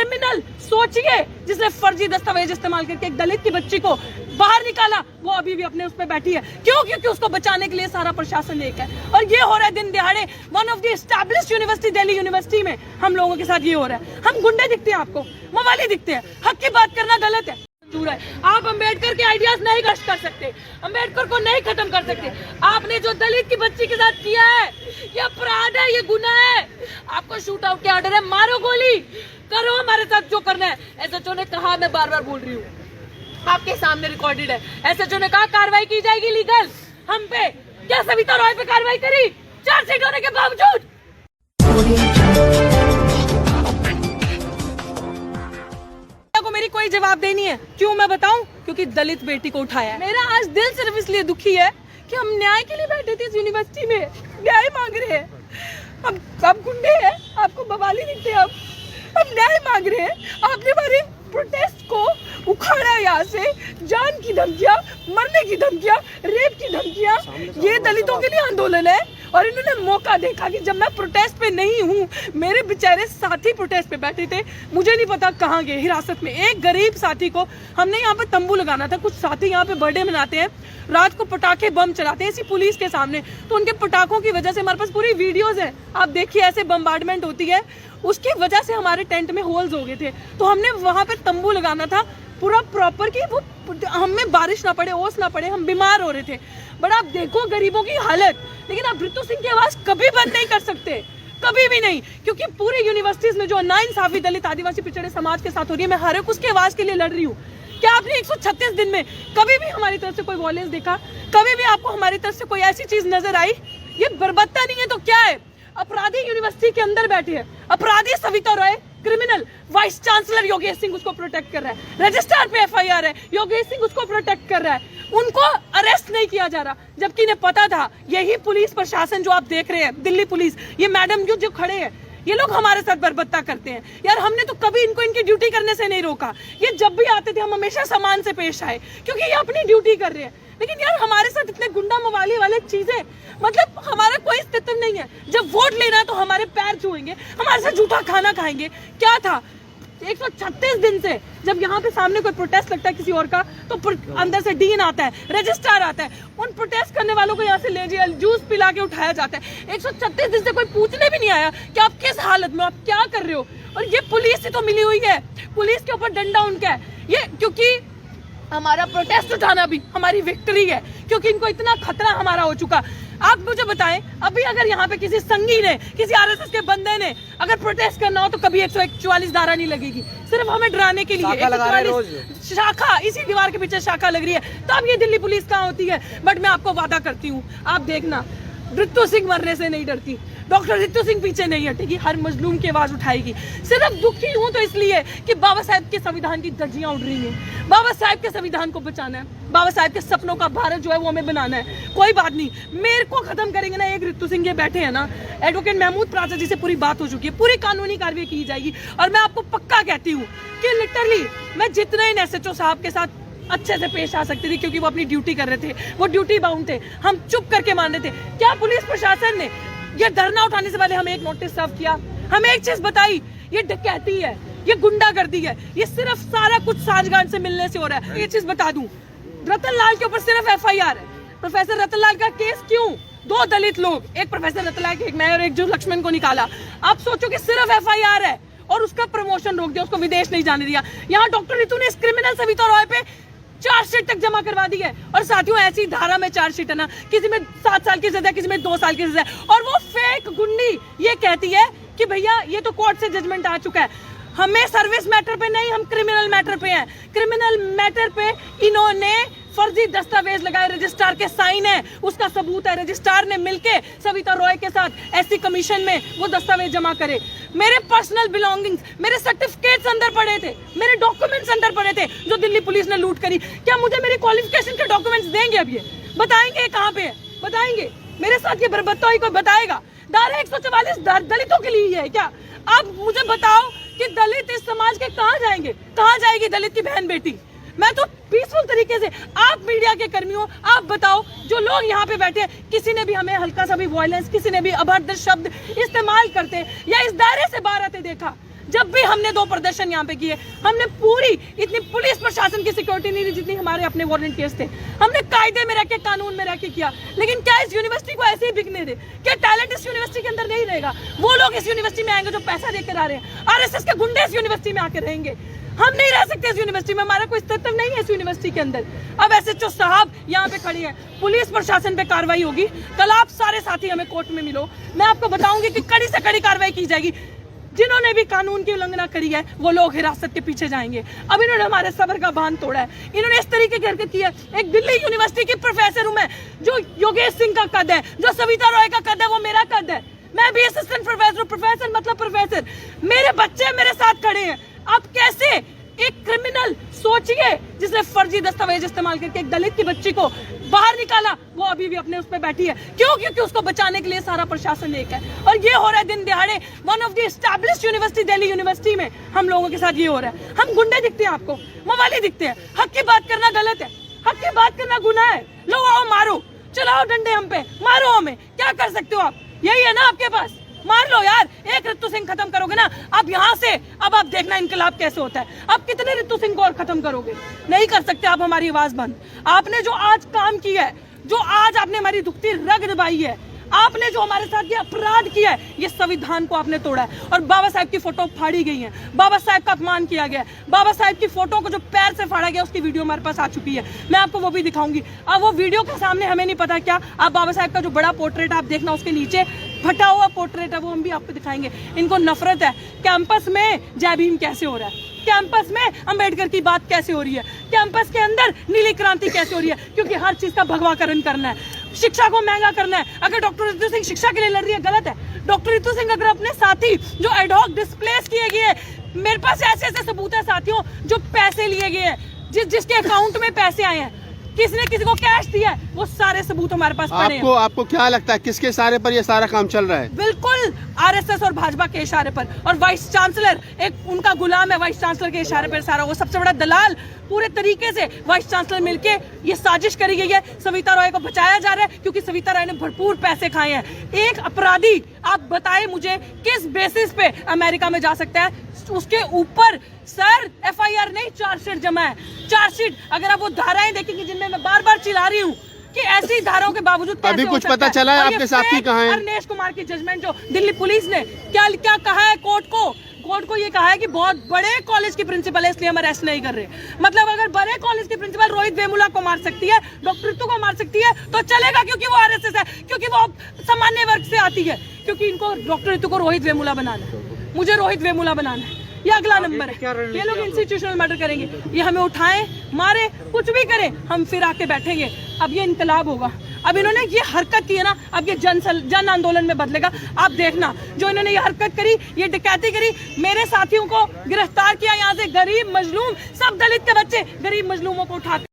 Criminal सोचिए जिसने फर्जी दस्तावेज इस्तेमाल करके एक दलित की बच्ची को बाहर निकाला, वो अभी भी अपने उस पर बैठी है। क्यों? क्योंकि उसको बचाने के लिए सारा प्रशासन एक है। और ये हो रहा है दिन दिहाड़े one of the established university, Delhi university में हम लोगों के साथ ये हो रहा है। हम गुंडे दिखते हैं आपको, मवाली दिखते हैं। हक की बात करना गलत है। आप अंबेडकर के आइडियाज नहीं कष्ट कर सकते, अंबेडकर को नहीं खत्म कर सकते। आपने जो दलित की बच्ची के साथ किया है ये अपराध है, ये गुनाह है। आपको शूट आउट के ऑर्डर है, मारो गोली, करो हमारे साथ जो करना है। एसएचओ ने कहा, मैं बार बार बोल रही हूँ, आपके सामने रिकॉर्डेड है। एसएचओ ने कहा कार्रवाई की जाएगी लीगल हम पे। क्या सविता रॉय पे कार्रवाई करी चार्जशीट होने के बावजूद? को मेरी कोई जवाब देनी है। क्यों मैं बताऊं? क्योंकि दलित बेटी को उठाया है। मेरा आज दिल सिर्फ इसलिए दुखी है कि हम न्याय के लिए बैठे थे इस यूनिवर्सिटी में, न्याय मांग रहे हैं। अब गुंडे हैं, आपको बवाली दिखते हैं। अब न्याय मांग रहे हैं। आपने हमारे प्रोटेस्ट को उखाड़ा, यहाँ से जान की धमकियां, मरने की धमकियां, रेप की धमकियां। ये दलितों के लिए आंदोलन है और इन्होंने मौका देखा कि जब मैं प्रोटेस्ट पे नहीं हूँ, मेरे बेचारे साथी प्रोटेस्ट पे बैठे थे, मुझे नहीं पता कहाँ गए, हिरासत में। एक गरीब साथी को हमने यहाँ पे तंबू लगाना था। कुछ साथी यहाँ पे बर्थडे मनाते हैं, रात को पटाखे बम चलाते हैं इसी पुलिस के सामने। तो उनके पटाखों की वजह से हमारे पास पूरी वीडियोज है, आप देखिए ऐसे बम्बार्डमेंट होती है, उसकी वजह से हमारे टेंट में होल्स हो गए थे। तो हमने वहां पे तंबू लगाना था पूरा प्रॉपर कि वो हमें बारिश ना पड़े, ओस ना पड़े, हम बीमार हो रहे थे। बट आप देखो गरीबों की हालत। लेकिन आप ऋतु सिंह की आवाज कभी बंद नहीं कर सकते, कभी भी नहीं, क्योंकि पूरे यूनिवर्सिटीज में जो नाइंसाफी दलित आदिवासी पिछड़े समाज के साथ हो रही है, मैं हर एक उसकी आवाज के लिए लड़ रही हूँ। क्या आपने 136 दिन में कभी भी हमारी तरफ से कोई वॉयलेंस देखा? कभी भी आपको हमारी तरफ से कोई ऐसी चीज नजर आई? ये बर्बरता नहीं है तो क्या है? अपराधी यूनिवर्सिटी के अंदर बैठे हैं, अपराधी Savita Roy, criminal vice chancellor Yogesh Singh उसको प्रोटेक्ट कर रहा है, रजिस्ट्रार पे एफआईआर है, योगेश सिंह उसको प्रोटेक्ट कर रहा है, उनको अरेस्ट नहीं किया जा रहा। जबकि इन्हें पता था यही पुलिस प्रशासन जो आप देख रहे हैं, दिल्ली पुलिस, ये मैडम जो खड़े हैं, ये लोग हमारे साथ बर्बरता करते हैं। यार हमने तो कभी इनको इनकी ड्यूटी करने से नहीं रोका। ये जब भी आते थे हम हमेशा सम्मान से पेश आए, क्योंकि ये अपनी ड्यूटी कर रहे हैं। लेकिन यार हमारे साथ इतने गुंडा मवाली वाले चीजें, मतलब हमारा कोई अस्तित्व नहीं है। जब वोट लेना है तो हमारे पैर छुएंगे, हमारे साथ झूठा खाना खाएंगे। क्या था 136 दिन से जब यहाँ पे सामने कोई प्रोटेस्ट लगता है किसी और का, तो अंदर से डीन आता है, रजिस्ट्रार आता है, उन प्रोटेस्ट करने वालों को यहाँ से ले जाए, जूस पिला के उठाया जाता है। 136 दिन से कोई पूछने भी नहीं आया कि आप किस हालत में, आप क्या कर रहे हो। और ये पुलिस से तो मिली हुई है, पुलिस के ऊपर डंडा उनका है ये, क्योंकि हमारा प्रोटेस्ट उठाना भी हमारी विक्ट्री है, क्योंकि इनको इतना खतरा हमारा हो चुका। आप मुझे बताएं, अभी अगर यहाँ पे किसी संगी ने, किसी आरएसएस के बंदे ने अगर प्रोटेस्ट करना हो तो कभी 144 धारा नहीं लगेगी, सिर्फ हमें डराने के लिए। 144 शाखा, इसी दीवार के पीछे शाखा लग रही है, तब ये दिल्ली पुलिस कहाँ होती है। बट मैं आपको वादा करती हूँ, आप देखना, ऋतु सिंह मरने से नहीं डरती, डॉक्टर ऋतु सिंह पीछे नहीं हटेगी, हर मजलूम की आवाज उठाएगी। सिर्फ दुखी हूं तो इसलिए कि बाबा साहब के संविधान की धज्जियां उड़ रही हैं। बाबा साहब के संविधान को बचाना है, बाबा साहब के सपनों का भारत जो है वो हमें बनाना है। कोई बात नहीं, मेरे को खत्म करेंगे ना एक ऋतु सिंह, ये बैठे हैं ना, एडवोकेट महमूद प्राचा जी से पूरी बात हो चुकी है, पूरी कानूनी कार्रवाई की जाएगी। और मैं आपको पक्का कहती हूँ कि लिटरली मैं जितने इन एसएचओ साहब के साथ अच्छे से पेश आ सकती थी, क्योंकि वो अपनी ड्यूटी कर रहे थे, वो ड्यूटी बाउंड थे, हम चुप करके मान रहे थे। क्या पुलिस प्रशासन ने ये धरना उठाने से पहले हमें एक नोटिस सर्व किया, हमें एक चीज बताई, ये डकैती है, ये गुंडागर्दी है, ये सिर्फ सारा कुछ साजगांठ से मिलने से हो रहा है। ये चीज बता दूं, रतन लाल के ऊपर सिर्फ एफआईआर है। प्रोफेसर रतन लाल का केस क्यों? 2 दलित लोग, एक प्रोफेसर रतन लाल, एक मैं और एक जो लक्ष्मण को निकाला। आप सोचो कि सिर्फ एफआईआर है और उसका प्रमोशन रोक दिया, उसको विदेश नहीं जाने दिया। यहाँ डॉक्टर ऋतु ने इस क्रिमिनल सविता रॉय पे चार्जशीट तक जमा करवा दी है। और साथियों ऐसी धारा में चार्जशीट है ना, किसी में 7 साल की सजा, किसी में 2 साल की सजा, और वो फेक गुंडी ये कहती है कि भैया ये तो कोर्ट से जजमेंट आ चुका है। हमें सर्विस मैटर पे नहीं, हम क्रिमिनल मैटर पे हैं। क्रिमिनल मैटर पे इन्होंने फर्जी दस्तावेज लगाए, रजिस्ट्रार के साइन है, उसका सबूत है, रजिस्ट्रार ने मिलके सविता रॉय के साथ एससी कमीशन में वो दस्तावेज जमा करे। मेरे पर्सनल बिलोंगिंग्स, मेरे सर्टिफिकेट्स अंदर पड़े थे, मेरे डॉक्यूमेंट्स अंदर पड़े थे जो दिल्ली पुलिस ने लूट करी। क्या मुझे मेरे क्वालिफिकेशन के डॉक्यूमेंट्स देंगे? अब ये बताएंगे कहाँ पे है? बताएंगे मेरे साथ ये बर्बरता कोई बताएगा? धारा 144 दलितों के लिए है क्या? आप मुझे बताओ कि दलित इस समाज के कहाँ जाएंगे? कहाँ जाएगी दलित की बहन बेटी? मैं तो पीसफुल तरीके से, आप मीडिया के कर्मियों, आप बताओ, जो लोग यहाँ पे बैठे हैं, किसी ने भी हमें हल्का सा भी वायलेंस, किसी ने भी अभद्र शब्द इस्तेमाल करते या इस दायरे से बाहर आते देखा? जब भी हमने 2 प्रदर्शन यहाँ पे किए, हमने पूरी इतनी पुलिस प्रशासन की सिक्योरिटी नहीं दी जितनी हमारे अपने वॉलंटियर्स थे। हमने कायदे में रह के, कानून में रह के किया। लेकिन क्या इस यूनिवर्सिटी को ऐसे ही बिकने दे? क्या टैलेंट इस यूनिवर्सिटी के अंदर नहीं रहेगा? वो लोग इस यूनिवर्सिटी में आएंगे जो पैसा देकर आ रहे हैं। आरएसएस के गुंडे इस यूनिवर्सिटी में आकर रहेंगे। हम नहीं रह सकते इस यूनिवर्सिटी में, हमारा कोई अस्तित्व नहीं है इस यूनिवर्सिटी के अंदर। अब एसएचओ साहब यहाँ पे खड़े हैं, पुलिस प्रशासन पे कार्रवाई होगी। कल आप सारे साथी हमें कोर्ट में मिलो, मैं आपको बताऊंगी कि कड़ी से कड़ी कार्रवाई की जाएगी। जिन्होंने भी कानून की उल्लंघना करी है वो लोग हिरासत के पीछे जाएंगे। अब इन्होंने हमारे सब्र का बांध तोड़ा है, इन्होंने इस तरीके की हरकत की है। एक दिल्ली यूनिवर्सिटी की प्रोफेसर हूं मैं, जो योगेश सिंह का कद है, जो सविता रॉय का कद है, वो मेरा कद है। मैं भी असिस्टेंट प्रोफेसर हूं, प्रोफेसर मतलब प्रोफेसर। मेरे बच्चे मेरे साथ खड़े हैं। आप कैसे एक क्रिमिनल, सोचिए, जिसने फर्जी दस्तावेज इस्तेमाल करके एक दलित की बच्ची को बाहर निकाला, वो अभी भी अपने उस पर बैठी है। क्यों? क्योंकि उसको बचाने के लिए सारा प्रशासन एक है। और ये हो रहा है दिन दिहाड़े one of the established university, Delhi university में हम लोगों के साथ ये हो रहा है। हम गुंडे दिखते हैं आपको, मवाली दिखते हैं। हक की बात करना गलत है, हक की बात करना गुनाह है। लो आओ मारो, चलाओ डंडे हम पे, मारो हमें। क्या कर सकते हो आप? यही है ना आपके पास, मार लो यार। एक ऋतु सिंह खत्म करोगे ना अब यहाँ से, अब आप देखना इनकलाब कैसे होता है। अब कितने ऋतु सिंह को और खत्म करोगे? नहीं कर सकते आप हमारी आवाज बंद। आपने जो आज काम किया है, जो आज आपने हमारी दुखती रग दबाई है, आपने जो हमारे साथ ये अपराध किया है, ये संविधान को आपने तोड़ा है। और बाबा साहब की फोटो फाड़ी गई है, बाबा साहब का अपमान किया गया है। बाबा साहब की फोटो को जो पैर से फाड़ा गया उसकी वीडियो हमारे पास आ चुकी है, मैं आपको वो भी दिखाऊंगी। अब वो वीडियो के सामने हमें नहीं पता क्या, आप बाबा साहब का जो बड़ा पोर्ट्रेट आप देखना, उसके नीचे फटा हुआ पोर्ट्रेट है, वो हम भी आपको दिखाएंगे। इनको नफरत है। कैंपस में जय भीम कैसे हो रहा है, कैंपस में अंबेडकर की बात कैसे हो रही है, कैंपस के अंदर नीली क्रांति कैसे हो रही है, क्योंकि हर चीज का भगवाकरण करना है, शिक्षा को महंगा करना है। अगर डॉक्टर रितु सिंह शिक्षा के लिए लड़ रही है, गलत है। डॉक्टर रितु सिंह अगर अपने साथी जो एडहॉक डिस्प्लेस किए गए, मेरे पास ऐसे ऐसे सबूत है साथियों, जो पैसे लिए गए हैं, जिसके अकाउंट में पैसे आए हैं, किसने किसी को कैश दिया है, वो सारे सबूत हमारे पास पड़े हैं। आपको क्या लगता है किसके इशारे पर ये सारा काम चल रहा है? बिल्कुल आरएसएस और भाजपा के इशारे पर। और वाइस चांसलर एक उनका गुलाम है, वाइस चांसलर के इशारे पर सारा, वो सबसे बड़ा दलाल। पूरे तरीके से वाइस चांसलर मिलके ये साजिश करी गई है। सविता रॉय को बचाया जा रहा है क्योंकि सविता रॉय ने भरपूर पैसे खाए हैं। एक अपराधी, आप बताएं मुझे, किस बेसिस पे अमेरिका में जा सकता है? उसके ऊपर सर एफआईआर नहीं, चार्जशीट जमा है। चार्जशीट, अगर आप वो धाराएं देखेंगे जिनमें मैं बार बार चिल्ला रही हूँ कि ऐसी धाराओं के बावजूद अभी कुछ पता चला है आपके साथी कहाँ हैं? अरनेश कुमार की जजमेंट जो दिल्ली पुलिस ने क्या क्या कहा है कोर्ट को ये कहा है कि बहुत बड़े कॉलेज की प्रिंसिपल है, इसलिए हम अरेस्ट नहीं कर रहे। मतलब अगर बड़े कॉलेज की प्रिंसिपल रोहित वेमुला को मार सकती है, डॉक्टर रितु को मार सकती है, तो चलेगा, क्योंकि वो आरएसएस है, क्योंकि वो सामान्य वर्ग से आती है। क्योंकि इनको डॉक्टर रितु को रोहित वेमुला बनाना है, मुझे रोहित वेमुला बनाना है, ये अगला नंबर है। ये लोग इंस्टीट्यूशनल मर्डर करेंगे, ये हमें उठाएं, मारे, कुछ भी करें, हम फिर आके बैठेंगे। अब ये इनकलाब होगा। अब इन्होंने ये हरकत की है ना, अब ये जन आंदोलन में बदलेगा। आप देखना, जो इन्होंने ये हरकत करी, ये डकैती करी, मेरे साथियों को गिरफ्तार किया, यहाँ से गरीब मजलूम, सब दलित के बच्चे गरीब मजलूमों को उठाते